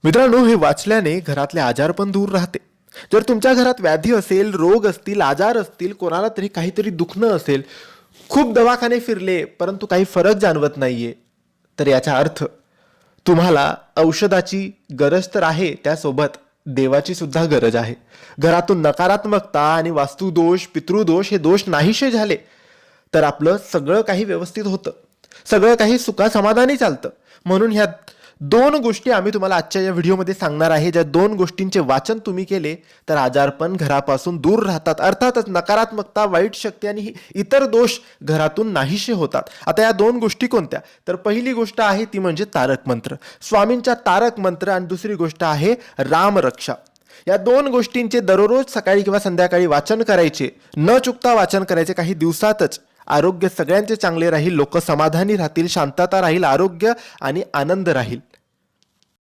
मित्रांनो, हे वाचल्याने घरातले आजार पण दूर राहते. जर तुमच्या घरात व्याधी असेल, रोग असतील, आजार असतील, कोणाला तरी काहीतरी दुखणं असेल, खूप दवाखाने फिरले परंतु काही फरक जाणवत नाहीये, तर याचा अर्थ तुम्हाला औषधाची गरज तर आहे, त्यासोबत देवाची सुद्धा गरज आहे. घरातून नकारात्मकता आणि वास्तुदोष, पितृदोष हे दोष नाहीसे झाले तर आपलं सगळं काही व्यवस्थित होतं, सगळं काही सुखासमाधानी चालतं. म्हणून ह्या दोन गोष्टी आम्ही तुम्हाला आजच्या या व्हिडिओमध्ये सांगणार आहे. ज्या दोन गोष्टींचे वाचन तुम्ही केले तर आजारपण घरापासून दूर राहतात. अर्थातच नकारात्मकता, वाईट शक्ती आणि इतर दोष घरातून नाहीसे होतात. आता या दोन गोष्टी कोणत्या? तर पहिली गोष्ट आहे ती म्हणजे तारक मंत्र, स्वामींचा तारक मंत्र, आणि दुसरी गोष्ट आहे रामरक्षा. या दोन गोष्टींचे दररोज सकाळी किंवा संध्याकाळी वाचन करायचे, न चुकता वाचन करायचे. काही दिवसातच आरोग्य सगळ्यांचे चांगले राहील, लोक समाधानी राहतील, शांतता राहील, आरोग्य आणि आनंद राहील.